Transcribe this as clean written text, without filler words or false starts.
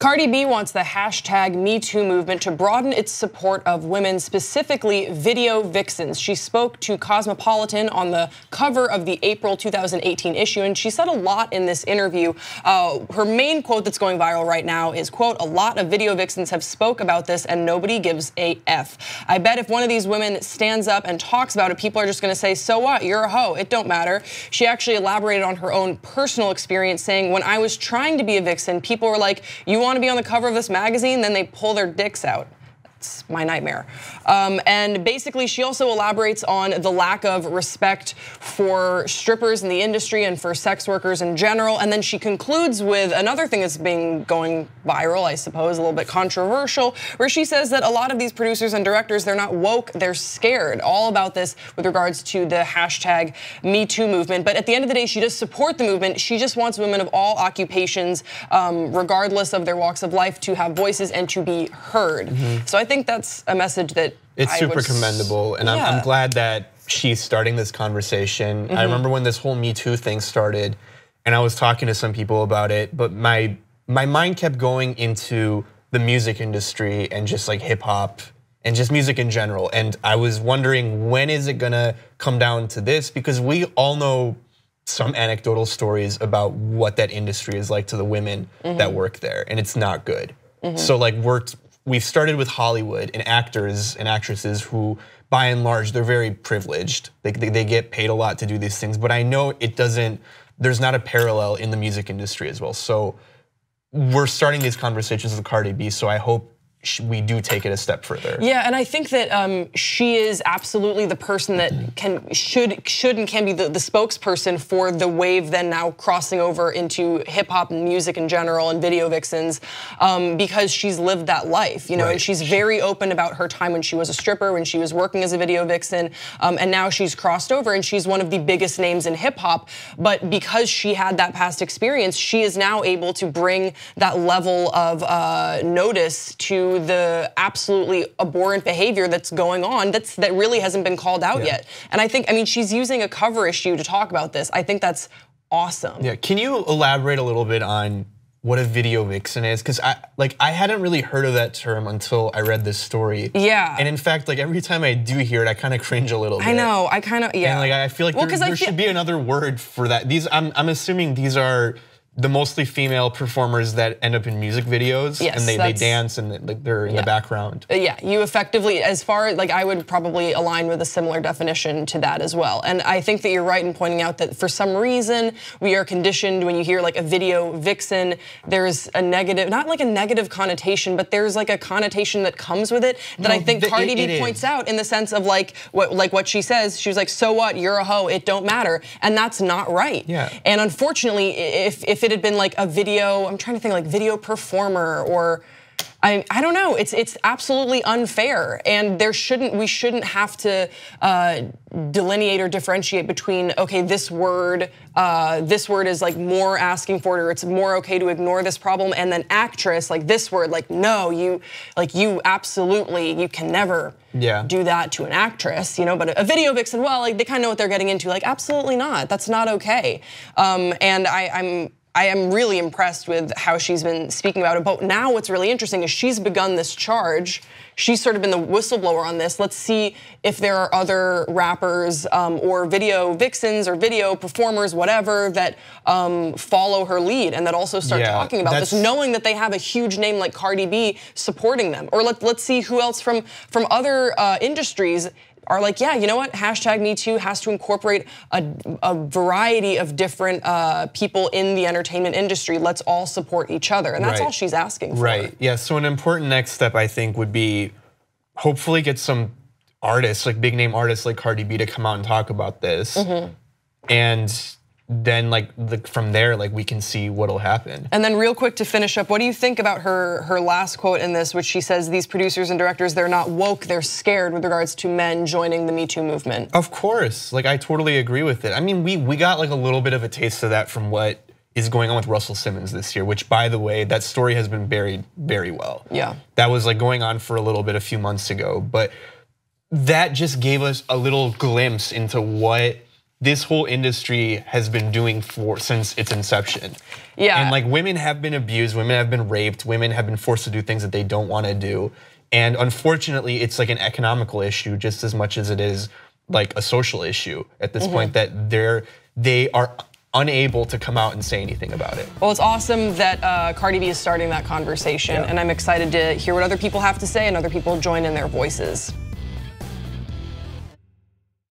Cardi B wants the hashtag #MeToo movement to broaden its support of women, specifically video vixens. She spoke to Cosmopolitan on the cover of the April 2018 issue, and she said a lot in this interview. Her main quote that's going viral right now is, quote, "A lot of video vixens have spoke about this and nobody gives a F. I bet if one of these women stands up and talks about it, people are just gonna say, so what, you're a hoe, it don't matter." She actually elaborated on her own personal experience, saying, "When I was trying to be a vixen, people were like, you want to be on the cover of this magazine?" Then they pull their dicks out. It's my nightmare. And basically, she also elaborates on the lack of respect for strippers in the industry and for sex workers in general. And then she concludes with another thing that's been going viral, I suppose, a little bit controversial, where she says that a lot of these producers and directors, they're not woke, they're scared. All about this with regards to the hashtag #MeToo movement. But at the end of the day, she does support the movement. She just wants women of all occupations, regardless of their walks of life, to have voices and to be heard. So I think that's a message that it's super commendable, and I'm glad that she's starting this conversation. I remember when this whole Me Too thing started, and I was talking to some people about it, but my mind kept going into the music industry and just like hip hop and just music in general. And I was wondering, when is it gonna come down to this? Because we all know some anecdotal stories about what that industry is like to the women that work there, and it's not good. So like we've started with Hollywood and actors and actresses who, by and large, they're very privileged. They get paid a lot to do these things, but I know it doesn't, there's not a parallel in the music industry as well. So we're starting these conversations with Cardi B, so I hope we do take it a step further. Yeah, and I think that she is absolutely the person that should and can be the spokesperson for the wave then now crossing over into hip hop and music in general and video vixens, because she's lived that life, you know, and she's very open about her time when she was a stripper, when she was working as a video vixen, and now she's crossed over and she's one of the biggest names in hip hop. But because she had that past experience, she is now able to bring that level of notice to the absolutely abhorrent behavior that's going on that really hasn't been called out yet. And I think, I mean, she's using a cover issue to talk about this. I think that's awesome. Yeah, can you elaborate a little bit on what a video vixen is? Because I hadn't really heard of that term until I read this story. Yeah. And in fact, like every time I do hear it, I kind of cringe a little bit. I know, I kind of, yeah. And like I feel like there should be another word for that. I'm assuming these are the mostly female performers that end up in music videos, and they dance and like they're in the background. Yeah, you effectively, as far like I would probably align with a similar definition to that as well. And I think that you're right in pointing out that for some reason we are conditioned when you hear like a video vixen, there's a negative, not like a negative connotation, but there's like a connotation that comes with it that I think Cardi B points out in the sense of like what she says. She was like, so what, you're a hoe, it don't matter, and that's not right. Yeah. And unfortunately, if it had been like a video, I'm trying to think like video performer or I don't know. It's absolutely unfair, and we shouldn't have to delineate or differentiate between, okay, this word is like more asking for it, or it's more okay to ignore this problem, and then actress, like this word, like no, you absolutely, you can never do that to an actress, you know. But a video vixen, well, like they kind of know what they're getting into. Like absolutely not. That's not okay. And I am really impressed with how she's been speaking about it. But now what's really interesting is she's begun this charge. She's sort of been the whistleblower on this. Let's see if there are other rappers or video vixens or video performers, whatever, that follow her lead and that also start talking about this, knowing that they have a huge name like Cardi B supporting them. Or let's see who else from other industries are like, yeah, you know what, hashtag #MeToo has to incorporate a variety of different people in the entertainment industry. Let's all support each other, and that's all she's asking for. Right, yeah, so an important next step I think would be hopefully get some artists, like big name artists like Cardi B to come out and talk about this. And then from there, like we can see what'll happen. And then real quick to finish up, what do you think about her last quote in this, which she says these producers and directors, they're not woke, they're scared with regards to men joining the Me Too movement? Of course, like I totally agree with it. I mean, we got like a little bit of a taste of that from what is going on with Russell Simmons this year, which by the way, that story has been buried very well. Yeah. That was like going on for a little bit a few months ago, but that just gave us a little glimpse into what this whole industry has been doing since its inception. Yeah. And like women have been abused, women have been raped, women have been forced to do things that they don't want to do. And unfortunately, it's like an economical issue just as much as it is like a social issue at this point, that they are unable to come out and say anything about it. Well, it's awesome that Cardi B is starting that conversation, and I'm excited to hear what other people have to say and other people join in their voices.